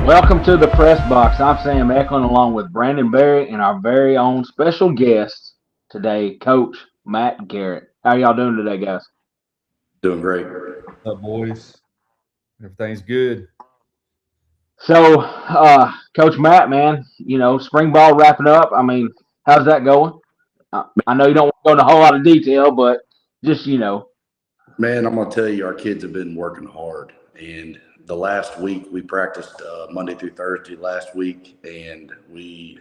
Welcome to the press box. I'm Sam Eklund along with Brandon Berry and our very own special guest today, Coach Matt Garrett. How y'all doing today, guys? Doing great. What's up, boys? Everything's good. So, Coach Matt, man, spring ball wrapping up. How's that going? I know you don't want to go into a whole lot of detail, but just. Man, I'm going to tell you, our kids have been working hard. And the last week, we practiced Monday through Thursday last week, and we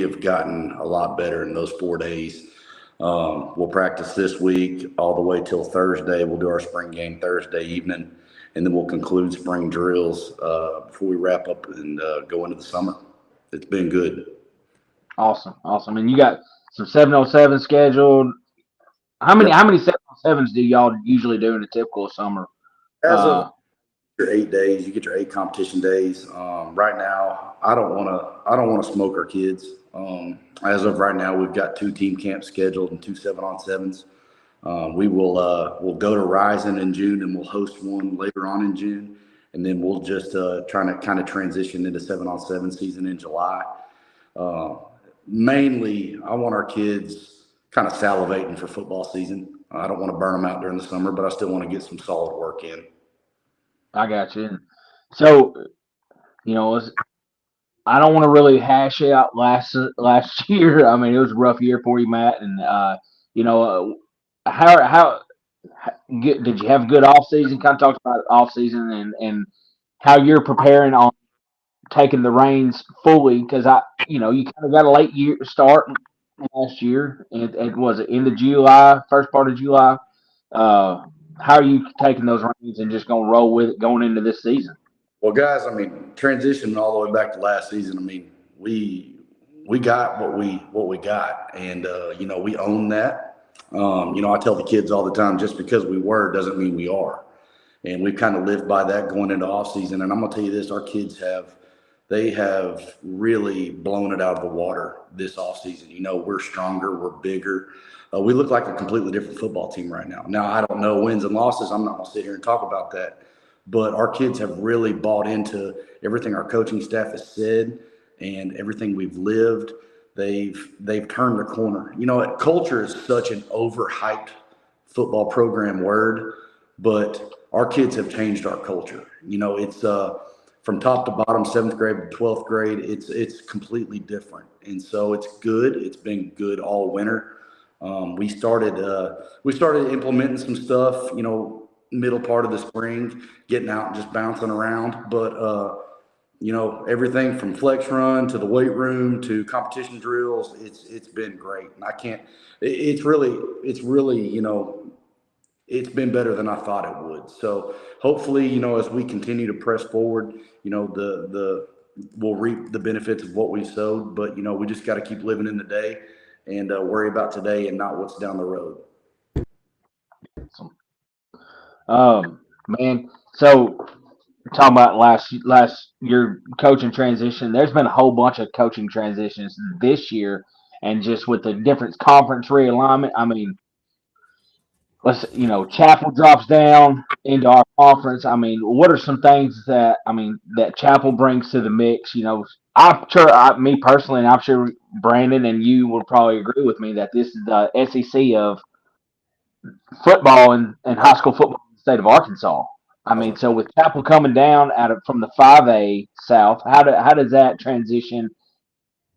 have gotten a lot better in those 4 days. We'll practice this week all the way till Thursday. We'll do our spring game Thursday evening, and then we'll conclude spring drills before we wrap up and go into the summer. It's been good. Awesome, awesome. And you got some 707 scheduled. How many Yep. how many 707s do y'all usually do in a typical summer? As of Uh, your 8 days, you get your 8 competition days. Right now, I don't want to smoke our kids. As of right now, we've got 2 team camps scheduled and 2 7-on-7s. We'll go to Rising in June, and we'll host one later on in June, and then we'll just try to kind of transition into 7-on-7 season in July. Uh, Mainly, I want our kids kind of salivating for football season. I don't want to burn them out during the summer, but I still want to get some solid work in. I got you. So, you know, I don't want to really hash out last year. I mean, it was a rough year for you, Matt. And you know, how did you have a good off season? Kind of talked about off season and how you're preparing on taking the reins fully because you kind of got a late year start last year. It was it end of July, first part of July. Uh, how are you taking those reins and just gonna roll with it going into this season? Well, guys, I mean, transitioning all the way back to last season. I mean, we got what we got, and we own that. I tell the kids all the time, just because we were doesn't mean we are, and we kind of lived by that going into off season. And I'm gonna tell you this: our kids have really blown it out of the water this off season. We're stronger, we're bigger. We look like a completely different football team right now. Now, I don't know wins and losses. I'm not gonna sit here and talk about that, but our kids have really bought into everything our coaching staff has said and everything we've lived. They've turned the corner. Culture is such an overhyped football program word, but our kids have changed our culture. It's from top to bottom, seventh grade to 12th grade. It's completely different, and so it's good. It's been good all winter. We started implementing some stuff. Middle part of the spring, getting out and just bouncing around. But everything from flex run to the weight room to competition drills, it's been great. And I can't. It's really it's been better than I thought it would. So hopefully, as we continue to press forward, the we'll reap the benefits of what we sowed. But we just got to keep living in the day and worry about today and not what's down the road. Man, so talking about last year coaching transition, there's been a whole bunch of coaching transitions this year, and just with the different conference realignment. Chapel drops down into our conference. What are some things that Chapel brings to the mix? I'm sure, me personally, and I'm sure Brandon and you will probably agree with me that this is the SEC of football and high school football in the state of Arkansas. So with Chapel coming down from the 5A South, how does that transition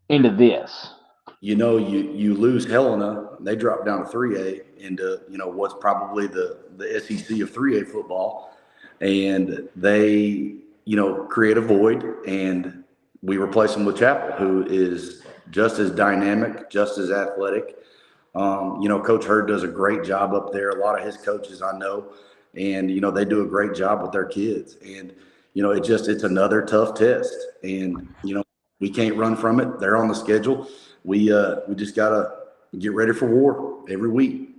into this? You lose Helena, and they drop down to 3A into what's probably the SEC of 3A football, and they create a void, and we replace them with Chapel, who is just as dynamic, just as athletic. Coach Hurd does a great job up there. A lot of his coaches I know, and they do a great job with their kids, and it's another tough test, and we can't run from it. They're on the schedule. We just gotta get ready for war every week.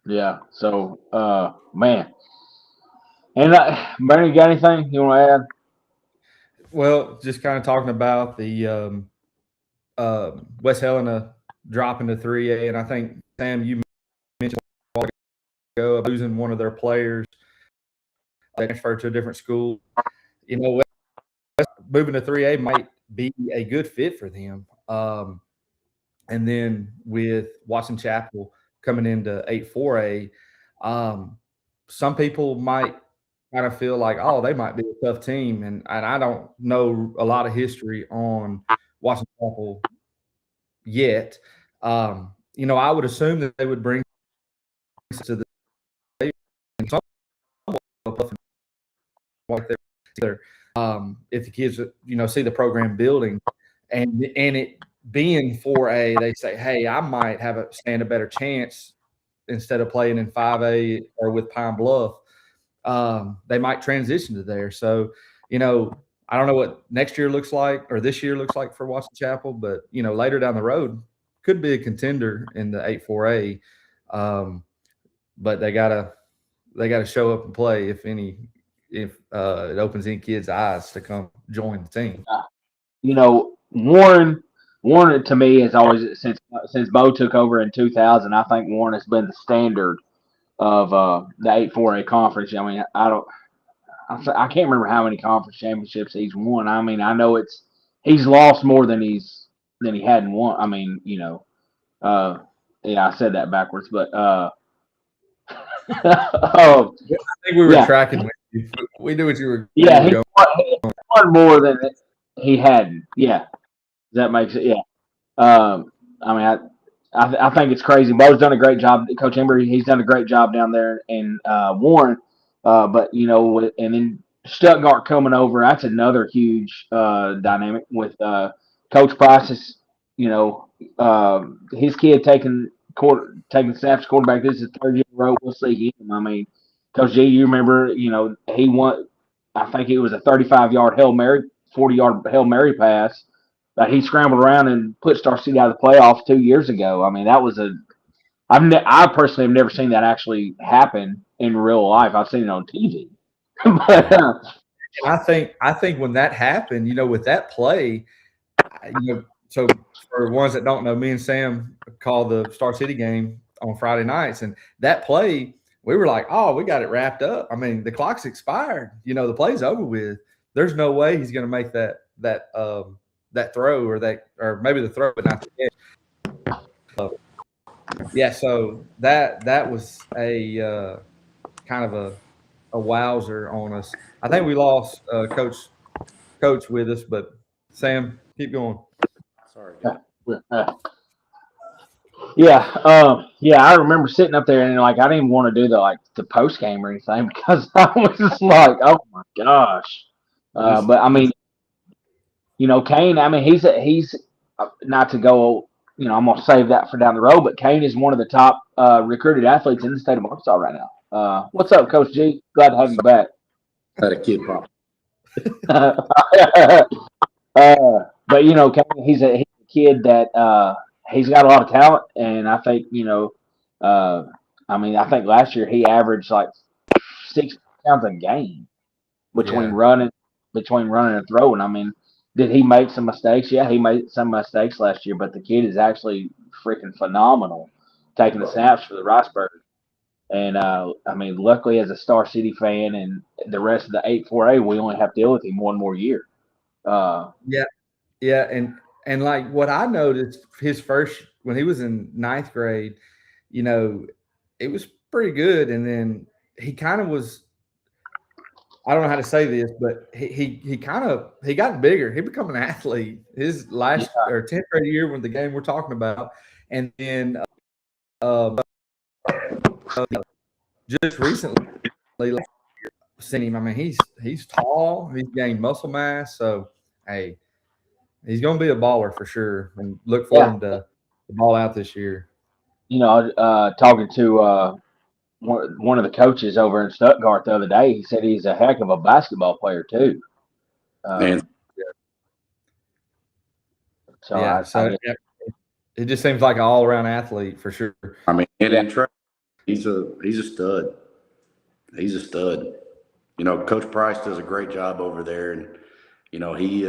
Yeah. So, man, and Brandon, you got anything you want to add? Well, just kind of talking about the West Helena dropping to 3A, and I think Sam, you mentioned a while ago about losing one of their players, they transferred to a different school. West moving to 3A might be a good fit for them. And then with Watson Chapel coming into 8-4A, some people might kind of feel like, oh, they might be a tough team. And I don't know a lot of history on Watson Chapel yet. I would assume that they would bring to the if the kids see the program building and it being 4A, they say, hey, I might stand a better chance instead of playing in 5A or with Pine Bluff. They might transition to there. So I don't know what next year looks like or this year looks like for Watson Chapel, but later down the road could be a contender in the 8-4A. But they gotta show up and play if it opens any kids' eyes to come join the team. Warren to me is always since Bo took over in 2000. I think Warren has been the standard of the 8-4A conference. I mean, I can't remember how many conference championships he's won. I mean, I know he's lost more than he hadn't won. I mean, yeah, I said that backwards, but I think we were tracking with you. We knew what you were. Yeah, he won more than he hadn't. Yeah, that makes it. Yeah, I mean, I think it's crazy. Bo's done a great job. Coach Embry, he's done a great job down there in Warren. But and then Stuttgart coming over, that's another huge dynamic with Coach Price's. His kid taking snaps quarterback. This is third year in a row. We'll see him. I mean, Coach G, you remember? He won. I think it was a 35-yard Hail Mary, 40-yard Hail Mary pass that he scrambled around and put Star City out of the playoffs 2 years ago. I mean, that was I personally have never seen that actually happen in real life. I've seen it on TV. But, I think when that happened, with that play, so for ones that don't know, me and Sam call the Star City game on Friday nights, and that play, we were like, oh, we got it wrapped up. I mean, the clock's expired. The play's over with. There's no way he's going to make that throw or maybe the throw, but not the catch. Yeah, so that was a kind of a wowzer on us. I think we lost coach with us, but Sam, keep going. Sorry. Yeah, I remember sitting up there and I didn't even want to do the post game or anything because I was just like, oh my gosh. But I mean, Kane. I mean, he's not to go. I'm gonna save that for down the road. But Kane is one of the top recruited athletes in the state of Arkansas right now. What's up, Coach G? Glad to have you back. Had a kid problem. But Kane, he's a kid that he's got a lot of talent, and I think I think last year he averaged like 6 touchdowns a game between running and throwing. I mean, did he make some mistakes? Yeah, he made some mistakes last year, but the kid is actually freaking phenomenal taking the snaps for the Riceburg. And I mean, luckily as a Star City fan and the rest of the 8-4A, we only have to deal with him one more year. Yeah, and like what I noticed his first when he was in 9th grade, it was pretty good, and then he kind of was. I don't know how to say this, but he got bigger. He became an athlete his last or 10th grade year when the game we're talking about, and then just recently seen him. I mean, he's tall. He's gained muscle mass. So hey, he's going to be a baller for sure, and look for him to ball out this year. Talking to one of the coaches over in Stuttgart the other day, he said he's a heck of a basketball player too. It just seems like an all-around athlete for sure. I mean, he's a stud. He's a stud. Coach Price does a great job over there, and he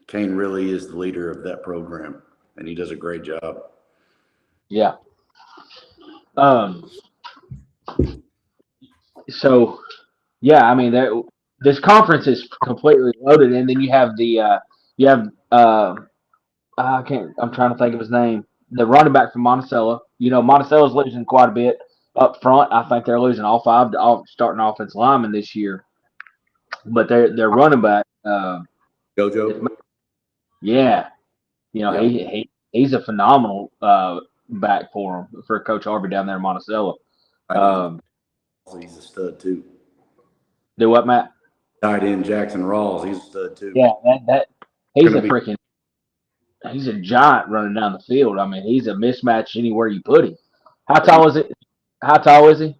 Kane really is the leader of that program, and he does a great job. Yeah. So, yeah, I mean, this conference is completely loaded, and then you have you have I can't. I'm trying to think of his name. The running back from Monticello. Monticello's losing quite a bit up front. I think they're losing all five starting offensive linemen this year. But their running back, JoJo. yeah, Yeah. he's a phenomenal back for Coach Harvey down there in Monticello. He's a stud too. Do what, Matt? Tight end Jackson Rawls, he's a stud too. Yeah, he's a giant running down the field. I mean, he's a mismatch anywhere you put him. How tall is it? How tall is he?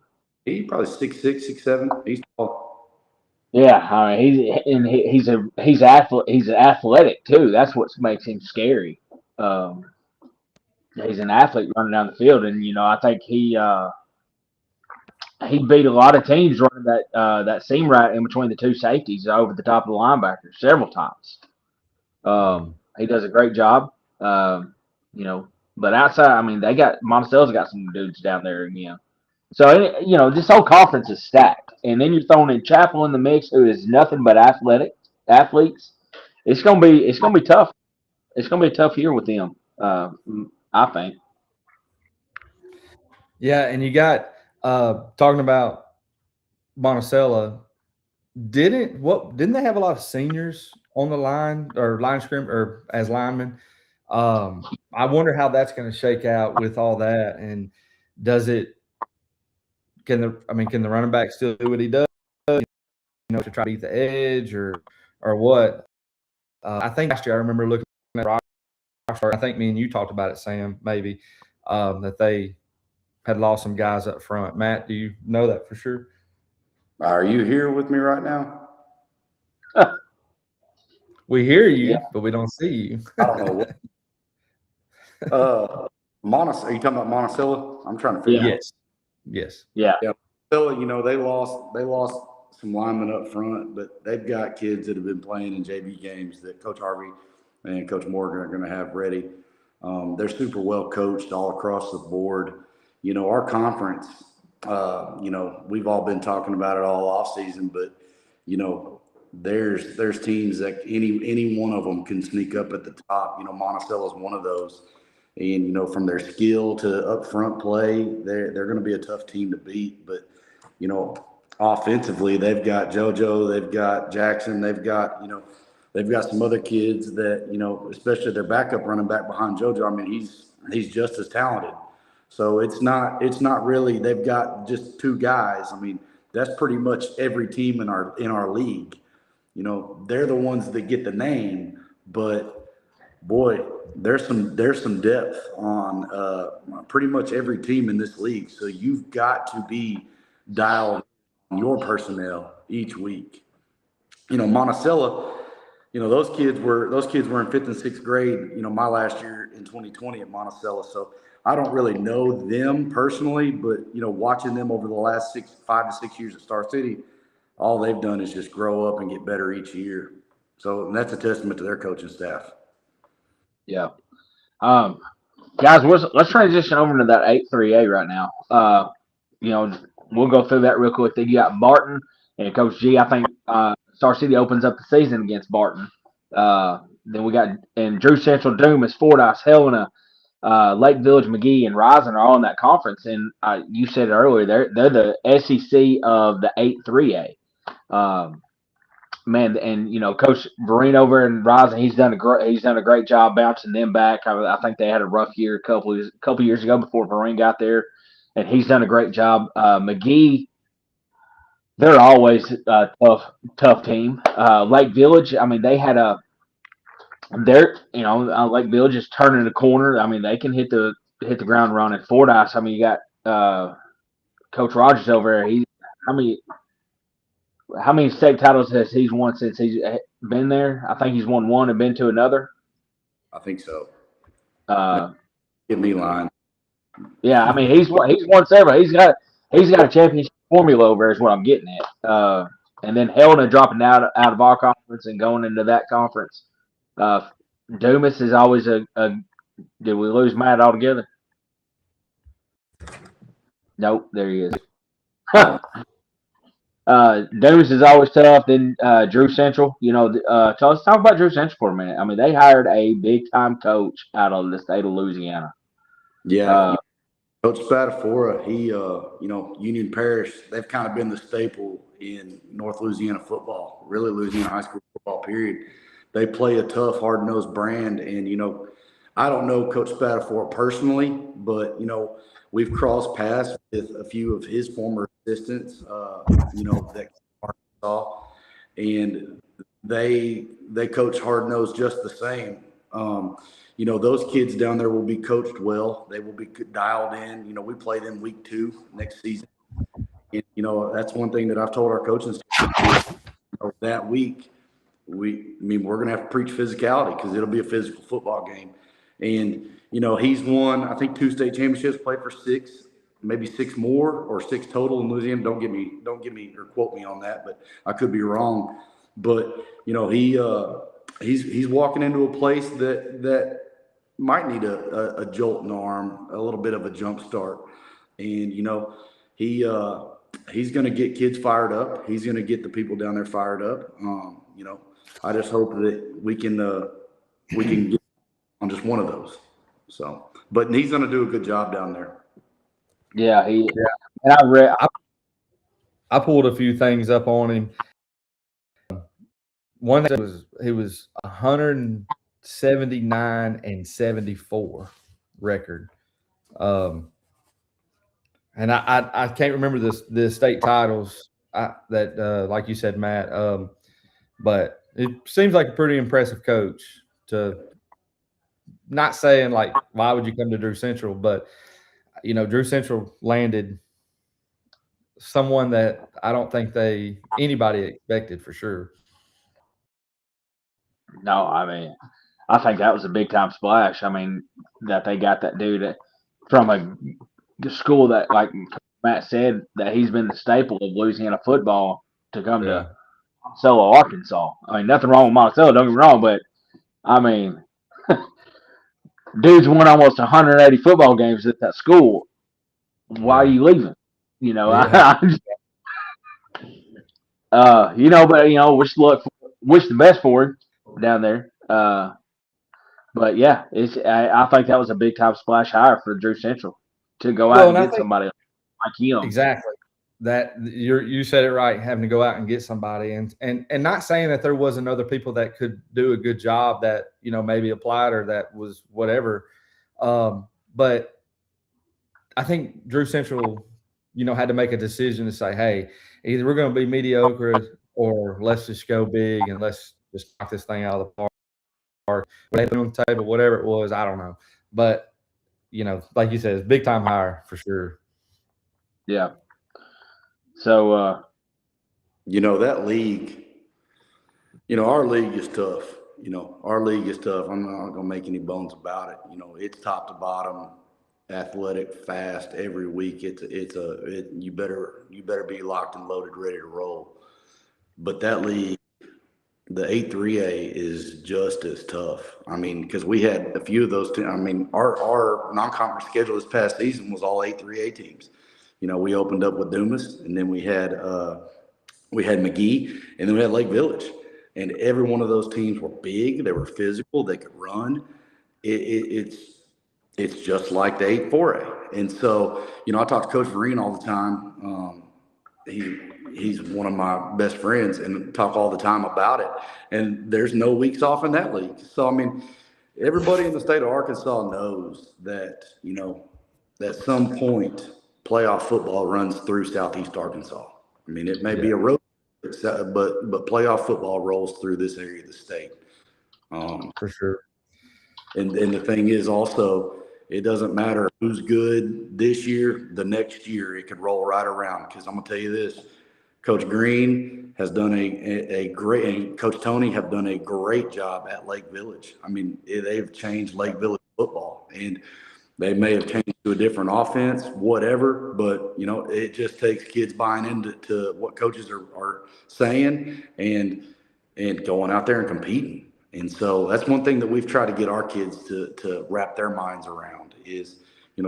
He's probably 6'6", 6'7". He's tall. Yeah, I mean he's athletic too. That's what makes him scary. He's an athlete running down the field, and I think he beat a lot of teams running that seam right in between the two safeties over the top of the linebackers several times. He does a great job. But outside, I mean, Monticello's got some dudes down there again. So this whole conference is stacked, and then you're throwing in Chapel in the mix, who is nothing but athletes. It's gonna be tough. It's gonna be a tough year with them. I think. Yeah, and you got talking about Monticello. Didn't they have a lot of seniors on the line or line scrim or as linemen? I wonder how that's going to shake out with all that, and does it? Can the running back still do what he does? To try to beat the edge or what? I think last year I remember looking at Rockstar. I think me and you talked about it, Sam. Maybe that they had lost some guys up front. Matt, do you know that for sure? Are you here with me right now? We hear you, but we don't see you. I don't know what. Are you talking about Monticello? I'm trying to figure out. Yes. Yeah. Monticello, they lost some linemen up front, but they've got kids that have been playing in JV games that Coach Harvey and Coach Morgan are going to have ready. They're super well coached all across the board. Our conference, we've all been talking about it all off season, but there's teams that any one of them can sneak up at the top. Monticello is one of those, and from their skill to up front play, they're going to be a tough team to beat. But offensively, they've got JoJo, they've got Jackson, they've got some other kids that especially their backup running back behind JoJo. I mean, he's just as talented. So it's not really they've got just two guys. I mean, that's pretty much every team in our league. They're the ones that get the name, but boy, there's some depth on pretty much every team in this league. So you've got to be dialed on your personnel each week. Monticello, those kids were in 5th and 6th grade, my last year in 2020 at Monticello. So I don't really know them personally, but watching them over the last 5 to 6 years at Star City, all they've done is just grow up and get better each year. So that's a testament to their coaching staff. Yeah. Guys, let's transition over to that 8-3A right now. We'll go through that real quick. Then you got Barton and Coach G. I think Star City opens up the season against Barton. Then we got Drew Central, Dumas, Fordyce, Helena, Lake Village, McGee, and Rising are all in that conference. And you said it earlier, they're the SEC of the 8-3A. Man, and Coach Vereen over in Rising, he's done a great job bouncing them back. I think they had a rough year a couple years ago before Vereen got there, and he's done a great job. McGee, they're always a tough team. Lake Village, I mean, Lake Village is turning the corner. I mean, they can hit the ground running. Fordyce, I mean, you got Coach Rogers over there. How many state titles has he won since he's been there? I think he's won one and been to another. I think so. Give me line. Yeah, I mean he's won several. He's got a championship formula over there is what I'm getting at. And then Helena dropping out of our conference and going into that conference. Dumas is always a did we lose Matt altogether? Nope, there he is. Dooms is always tough. Then Drew Central, so let's talk about Drew Central for a minute. I mean, they hired a big time coach out of the state of Louisiana. Yeah, Coach Spatafora, Union Parish, they've kind of been the staple in North Louisiana football, really Louisiana high school football, period. They play a tough, hard-nosed brand. And, I don't know Coach Spatafora personally, but, we've crossed paths with a few of his former assistants, that Arkansas, and they coach hard-nosed just the same. Those kids down there will be coached well. They will be dialed in. We play them week 2 next season. And, that's one thing that I've told our coaching staff that week. We're going to have to preach physicality because it'll be a physical football game. And, he's won, I think, 2 state championships, played for 6, maybe 6 more or 6 total in Louisiana. Don't give me or quote me on that, but I could be wrong. But, he's walking into a place that might need a jolt in the arm, a little bit of a jump start. And, he's going to get kids fired up. He's going to get the people down there fired up. I just hope that we can get on just one of those. So, but he's going to do a good job down there. Yeah, and I pulled a few things up on him. One that he was 179-74 record. And I can't remember the state titles that like you said, Matt. But it seems like a pretty impressive coach. To not saying like why would you come to Drew Central, but Drew Central landed someone that I don't think anybody expected for sure. No, I mean, I think that was a big time splash. I mean, that they got that dude from a school that, like Matt said, that he's been the staple of Louisiana football to come to Monticello, Arkansas. I mean, nothing wrong with Monticello, don't get me wrong, but I mean, dude's won almost 180 football games at that school. Why are you leaving? But wish the best for him down there. But yeah, I think that was a big time splash hire for Drew Central to go out and get somebody like him. Exactly. That you said it right, having to go out and get somebody, and not saying that there wasn't other people that could do a good job that maybe applied or that was whatever, but I think Drew Central had to make a decision to say, hey, either we're going to be mediocre or let's just go big and let's just knock this thing out of the park. On the table, whatever it was, I don't know, but like you said, it's big time hire for sure. Yeah. So, that league, our league is tough. Our league is tough. I'm not going to make any bones about it. It's top to bottom, athletic, fast every week. You better be locked and loaded, ready to roll. But that league, the 8-3A is just as tough. I mean, because we had a few of those. Our non-conference schedule this past season was all 8-3A teams. We opened up with Dumas, and then we had McGee, and then we had Lake Village. And every one of those teams were big. They were physical. They could run. It's just like the 8-4A. And so, I talk to Coach Vereen all the time. He's one of my best friends, and talk all the time about it. And there's no weeks off in that league. So, everybody in the state of Arkansas knows that, at some point – playoff football runs through Southeast Arkansas. It may be a road, but playoff football rolls through this area of the state. For sure. And the thing is also, it doesn't matter who's good this year, the next year it could roll right around. Because I'm going to tell you this, Coach Green has done a great, and Coach Tony have done a great job at Lake Village. They've changed Lake Village football, and they may have changed to a different offense, whatever, but, it just takes kids buying into what coaches are saying and going out there and competing. And so that's one thing that we've tried to get our kids to wrap their minds around is,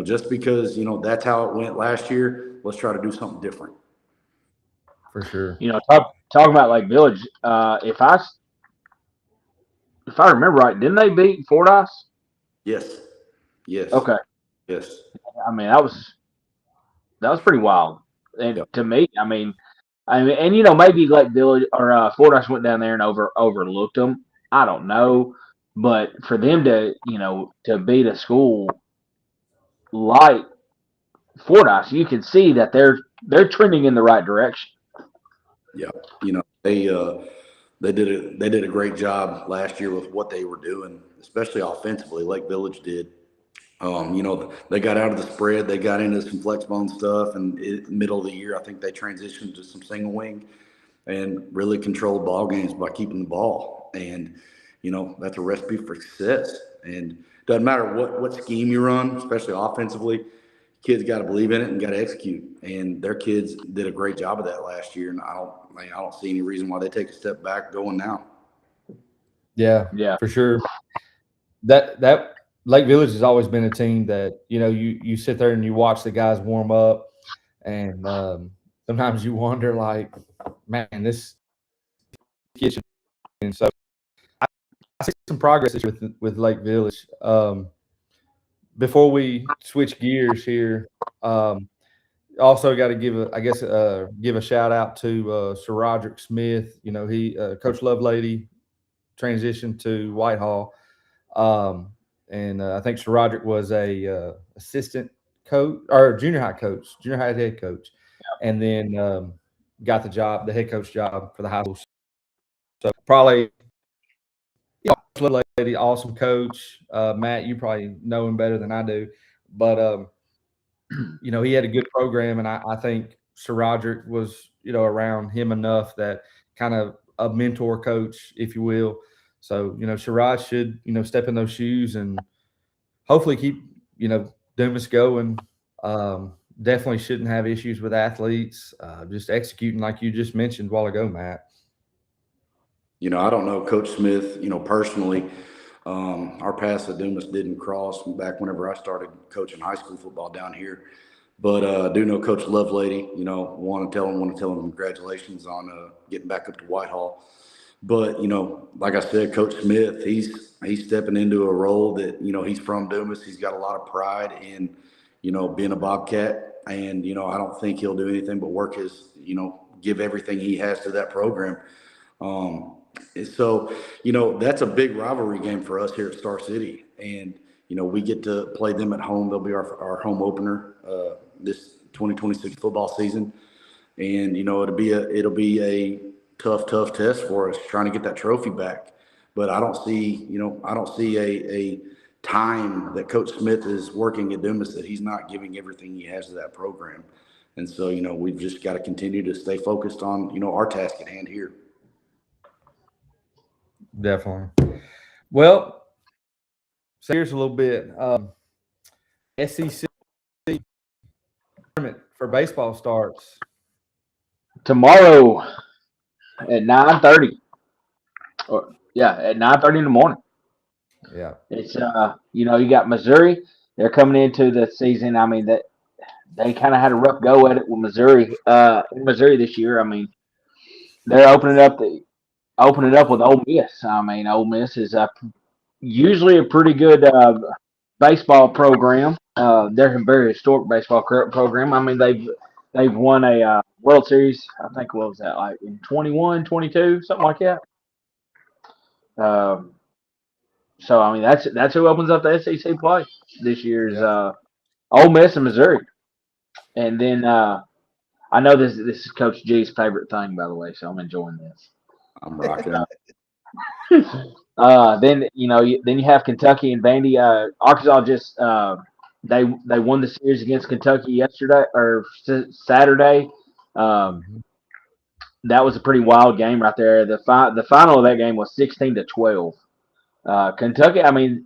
just because, that's how it went last year, let's try to do something different. for sure. Talking about Lake Village. If I remember right, didn't they beat Fordyce? Yes. Yes. Okay. Yes. I mean, that was pretty wild. And Yep. to me, and maybe Lake Village or Fordyce went down there and overlooked them. I don't know, but for them to beat a school like Fordyce, you can see that they're trending in the right direction. Yeah. They did a great job last year with what they were doing, especially offensively. Lake Village did. They got out of the spread. They got into some flex bone stuff, and middle of the year, I think they transitioned to some single wing and really controlled ball games by keeping the ball. And that's a recipe for success. And doesn't matter what scheme you run, especially offensively, kids got to believe in it and got to execute. And their kids did a great job of that last year. And I don't see any reason why they take a step back going now. Yeah, Yeah. for sure. That Lake Village has always been a team that you sit there and you watch the guys warm up, and sometimes you wonder, like, man, this kid should. And so I see some progress with Lake Village. Before we switch gears here, also got to give a shout out to Sir Roderick Smith. He Coach Lovelady transitioned to Whitehall. And I think Sir Roderick was a assistant coach or junior high head coach, and then got the head coach job for the high school. So probably, little lady, awesome coach. Matt, you probably know him better than I do, but he had a good program, and I think Sir Roderick was around him enough that kind of a mentor coach, if you will. So Siraj should step in those shoes and hopefully keep Dumas going. Definitely shouldn't have issues with athletes. Just executing like you just mentioned a while ago, Matt. I don't know Coach Smith, personally. Our paths at Dumas didn't cross back whenever I started coaching high school football down here. But I do know Coach Lovelady. Want to tell him congratulations on getting back up to Whitehall. But like I said, Coach Smith, he's stepping into a role that he's from Dumas. He's got a lot of pride in being a Bobcat, and I don't think he'll do anything but work his give everything he has to that program. So that's a big rivalry game for us here at Star City, and we get to play them at home. They'll be our home opener this 2026 football season, and it'll be a tough test for us trying to get that trophy back. But I don't see a time that Coach Smith is working at Dumas that he's not giving everything he has to that program. And so, we've just got to continue to stay focused on, our task at hand here. Definitely. Well, so here's a little bit. SEC tournament for baseball starts tomorrow at 9:30. At 9:30 in the morning. Yeah. It's you got Missouri. They're coming into the season. I mean, that they kind of had a rough go at it with Missouri. Missouri this year. I mean, they're opening up with Ole Miss. I mean, Ole Miss is usually a pretty good baseball program. They're a very historic baseball program. I mean, they've won a World Series. I think what was that, like in 21, 22, something like that. So I mean, that's who opens up the SEC play this year is Ole Miss and Missouri, and then I know this is Coach G's favorite thing, by the way, so I'm enjoying this. I'm rocking out. Then you have Kentucky and Vandy. Arkansas just they won the series against Kentucky yesterday or Saturday. That was a pretty wild game right there. The final of that game was 16-12. Kentucky, I mean,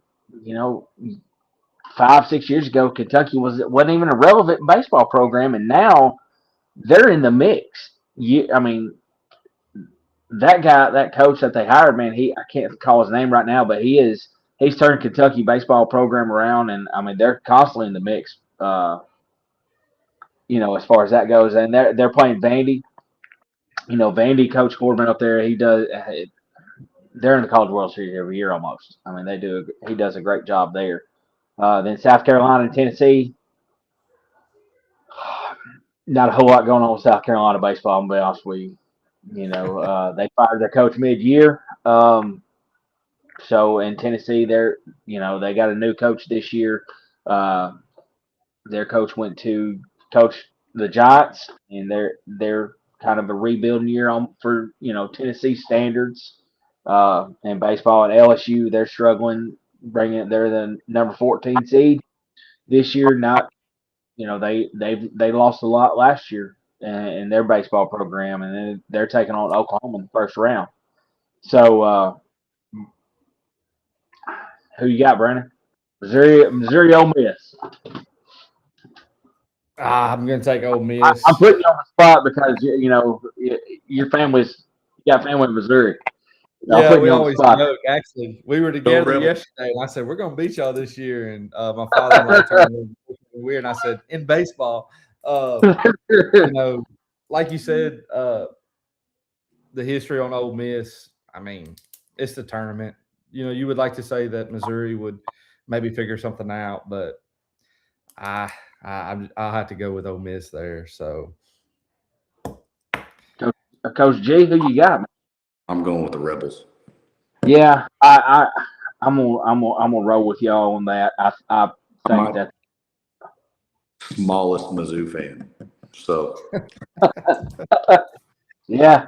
5-6 years ago, Kentucky wasn't even a relevant baseball program, and now they're in the mix. I mean, that coach that they hired, man, I can't call his name right now, but he's turned Kentucky baseball program around, and I mean they're constantly in the mix. As far as that goes, and they're playing Vandy. Vandy, Coach Corbin up there, he does. They're in the College World Series every year almost. I mean, they do. He does a great job there. Then South Carolina and Tennessee. Not a whole lot going on with South Carolina baseball. I'm gonna be honest with you. They fired their coach mid-year. So in Tennessee, they got a new coach this year. Uh, their coach went to coach the Giants, and they're kind of a rebuilding year for Tennessee standards in baseball. And LSU, they're struggling. They're the number 14 seed this year. Not they lost a lot last year in their baseball program, and then they're taking on Oklahoma in the first round. So who you got, Brandon? Missouri, Ole Miss. I'm going to take Ole Miss. I'm putting you on the spot because your family's you got family in Missouri. Yeah, we always joke. Actually, we were together yesterday, and I said we're going to beat y'all this year. And my father-in-law turned weird, and I said in baseball, like you said, the history on Ole Miss. I mean, it's the tournament. You would like to say that Missouri would maybe figure something out, but I'll have to go with Ole Miss there. So, Coach G, who you got? I'm going with the Rebels. Yeah, I'm gonna roll with y'all on that. I think that smallest Mizzou fan. So, yeah.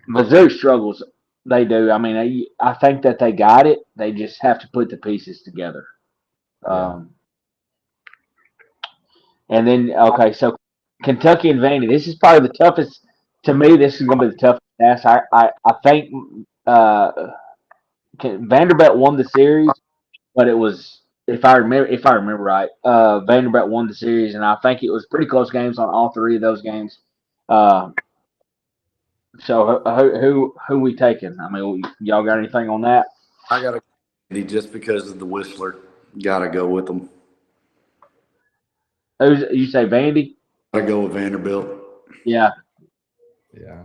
Mizzou struggles. They do. I mean, I think that they got it. They just have to put the pieces together. And then, okay, so Kentucky and Vandy. This is probably the toughest to me. This is going to be the toughest task. I think Vanderbilt won the series, but it was if I remember right, Vanderbilt won the series, and I think it was pretty close games on all three of those games. So who we taking? I mean, y'all got anything on that? I got to just because of the Whistler. Got to go with them. You say Vandy? Got to go with Vanderbilt. Yeah. Yeah.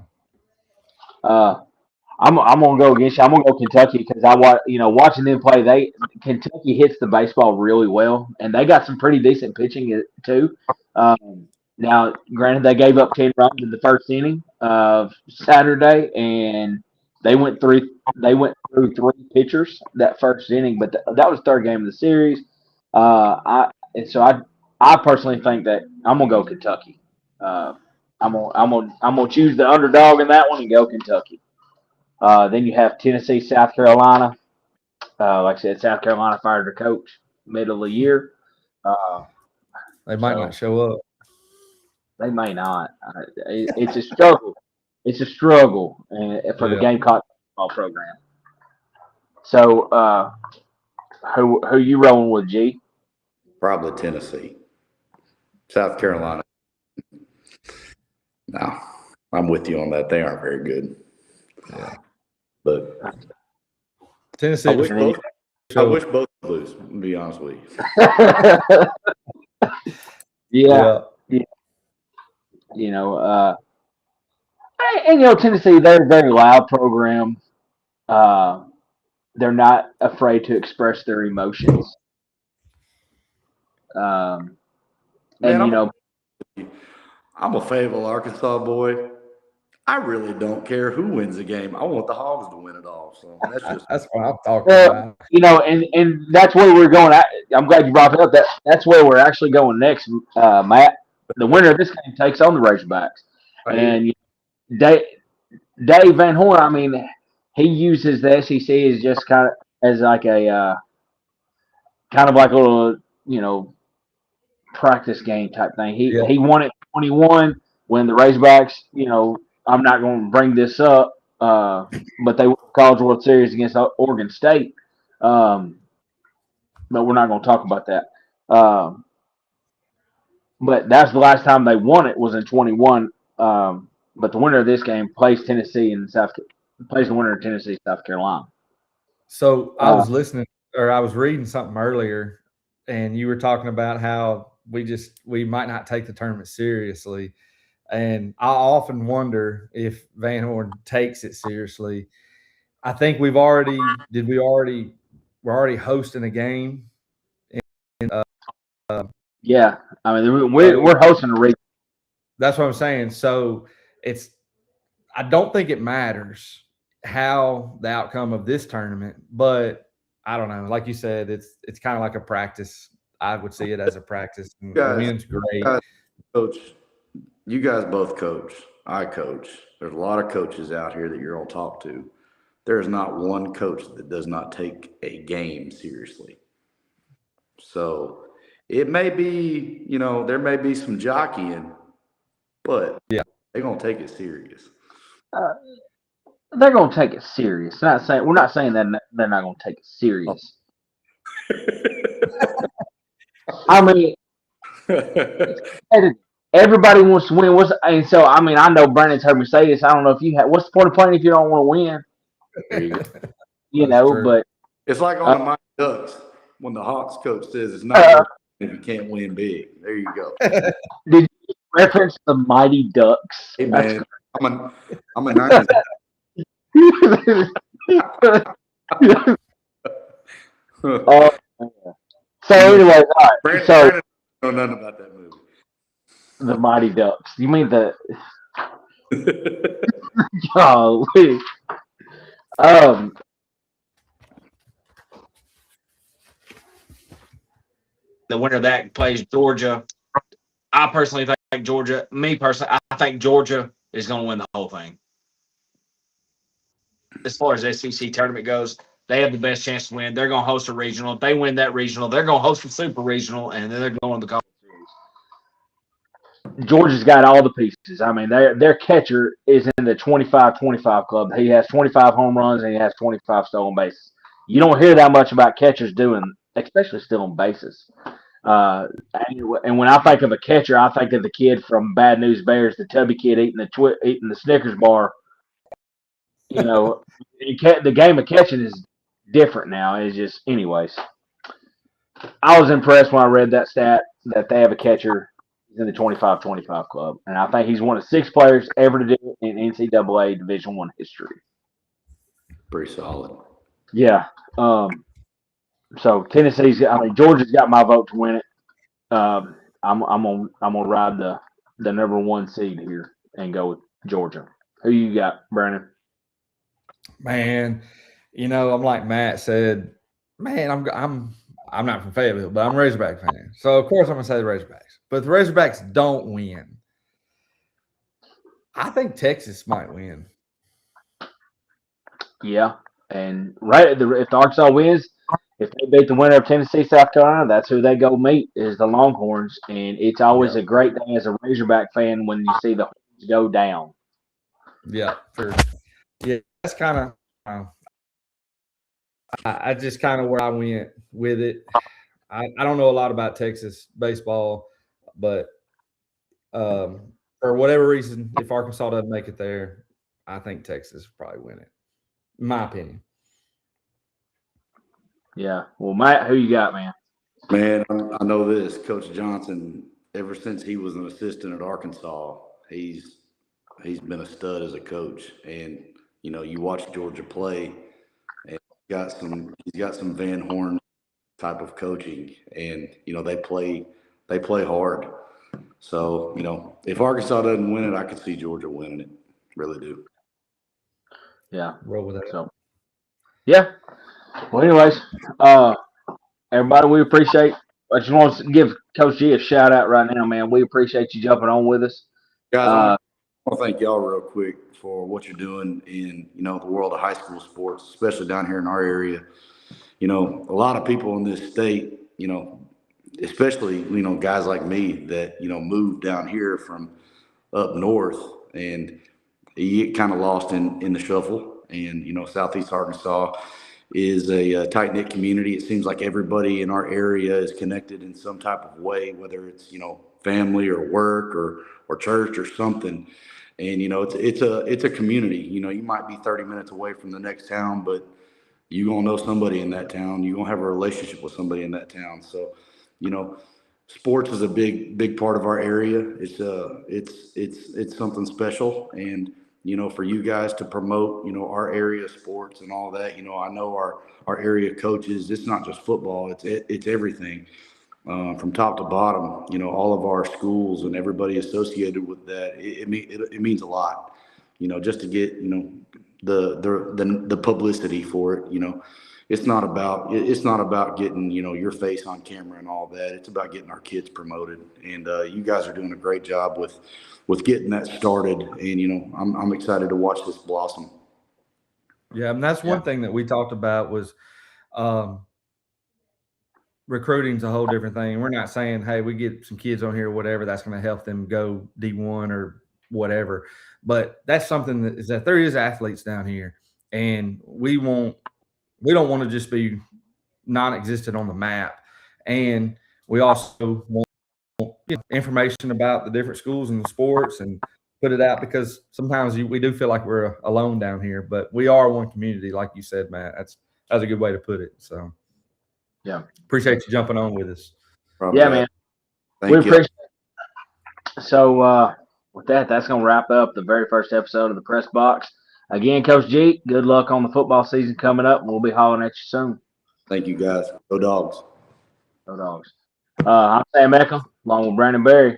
I'm gonna go against you. I'm gonna go Kentucky because watching them play. Kentucky hits the baseball really well, and they got some pretty decent pitching too. Now, granted, they gave up 10 runs in the first inning of Saturday, and they went through three pitchers that first inning, but that was third game of the series. I personally think that I'm gonna go Kentucky. I'm gonna choose the underdog in that one and go Kentucky. Then you have Tennessee, South Carolina. Like I said, South Carolina fired their coach middle of the year. They might not show up. They may not. It's a struggle. It's a struggle for the Gamecock football program. So, who you rolling with, G? Probably Tennessee. South Carolina. No, I'm with you on that. They aren't very good. Yeah. But Tennessee. I wish both lose, to be honest with you. Yeah. Tennessee, they're a very loud program. They're not afraid to express their emotions. Man, I'm a Fayetteville, Arkansas boy. I really don't care who wins the game. I want the Hogs to win it all. So that's what I'm talking about. And that's where we're going. I'm glad you brought it up. That's where we're actually going next, Matt. The winner of this game takes on the Razorbacks. And Dave Van Horn, I mean, he uses the SEC as just kind of as like a little practice game type thing. He won it 21 when the Razorbacks. I'm not going to bring this up, but they won the College World Series against Oregon State. But we're not going to talk about that. But that's the last time they won it was in 21. But the winner of this game plays Tennessee and plays the winner of Tennessee, South Carolina. So I was listening, or I was reading something earlier, and you were talking about how we might not take the tournament seriously. And I often wonder if Van Horn takes it seriously. I think we're already hosting a game. Yeah, I mean we're hosting a region. That's what I'm saying. So I don't think it matters how the outcome of this tournament, but I don't know. Like you said, it's kind of like a practice. I would see it as a practice. And the win's great. Coach, you guys both coach. I coach. There's a lot of coaches out here that you're all talk to. There is not one coach that does not take a game seriously. So it may be, there may be some jockeying, but yeah, they're gonna take it serious. They're gonna take it serious. We're not saying that they're not gonna take it serious. I mean, everybody wants to win. And so I mean, I know Brandon's heard me say this. I don't know if you have. What's the point of playing if you don't want to win? There you go. True. But it's like on the Mighty Ducks when the Hawks coach says it's not if you can't win big. There you go. Did you reference the Mighty Ducks? Hey man, I'm a 90s. So anyway, all right. Brandon don't know nothing about that movie. The Mighty Ducks. You mean the? Golly. The winner of that plays Georgia. I personally think Georgia. Me personally, I think Georgia is going to win the whole thing. As far as SEC tournament goes, they have the best chance to win. They're going to host a regional. If they win that regional, they're going to host a super regional, and then they're going to the College Series. Georgia's got all the pieces. I mean, their catcher is in the 25-25 club. He has 25 home runs and he has 25 stolen bases. You don't hear that much about catchers doing, especially stealing bases. And when I think of a catcher, I think of the kid from Bad News Bears, the tubby kid eating the Snickers bar. The game of catching is different now. It's just, anyways. I was impressed when I read that stat that they have a catcher in the 25-25 club, and I think he's one of 6 players ever to do it in NCAA Division I history. Pretty solid. Yeah. So Georgia's got my vote to win it. I'm gonna ride the number 1 seed here and go with Georgia. Who you got, Brandon? Man, I'm like Matt said. Man, I'm not from Fayetteville, but I'm a Razorback fan. So of course I'm gonna say the Razorbacks. But if the Razorbacks don't win, I think Texas might win. Yeah, and if the Arkansas wins. If they beat the winner of Tennessee, South Carolina, that's who they go meet is the Longhorns, and it's always a great thing as a Razorback fan when you see the Horns go down. Yeah, sure. Yeah, that's kind of. I just kind of where I went with it. I don't know a lot about Texas baseball, but for whatever reason, if Arkansas doesn't make it there, I think Texas will probably win it. In my opinion. Yeah. Well, Matt, who you got, man? Man, I know this. Coach Johnson, ever since he was an assistant at Arkansas, he's been a stud as a coach. And, you watch Georgia play, and he's got some Van Horn type of coaching. And, they play hard. So, if Arkansas doesn't win it, I could see Georgia winning it. Really do. Yeah. Roll with it. So, yeah. Well, anyways, everybody, we appreciate. I just want to give Coach G a shout out right now, man. We appreciate you jumping on with us, guys. I want to thank y'all real quick for what you're doing in the world of high school sports, especially down here in our area. A lot of people in this state, especially guys like me that moved down here from up north, and you get kind of lost in the shuffle. And Southeast Arkansas is a tight-knit community. It seems like everybody in our area is connected in some type of way, whether it's family or work or church or something. And it's a community. You might be 30 minutes away from the next town, but you're gonna know somebody in that town. You're gonna have a relationship with somebody in that town. So sports is a big part of our area. It's something special, and for you guys to promote our area sports and all that. I know our area coaches. It's not just football. It's everything. From top to bottom, all of our schools and everybody associated with that, it means a lot, just to get, the publicity for it. It's not about getting, your face on camera and all that. It's about getting our kids promoted. And you guys are doing a great job with getting that started. And, I'm excited to watch this blossom. Yeah. And that's one thing that we talked about was, recruiting's a whole different thing. We're not saying, hey, we get some kids on here or whatever, that's going to help them go D1 or whatever. But that's something that there is athletes down here, and we don't want to just be non-existent on the map. And we also want information about the different schools and the sports and put it out, because sometimes we do feel like we're alone down here, but we are one community, like you said, Matt. That's a good way to put it. So. Yeah. Appreciate you jumping on with us. Yeah, man. Thank you. Appreciate it. So with that's going to wrap up the very first episode of the Press Box. Again, Coach G, good luck on the football season coming up. We'll be hollering at you soon. Thank you, guys. Go Dogs. Go Dogs. I'm Sam Eckham, along with Brandon Berry.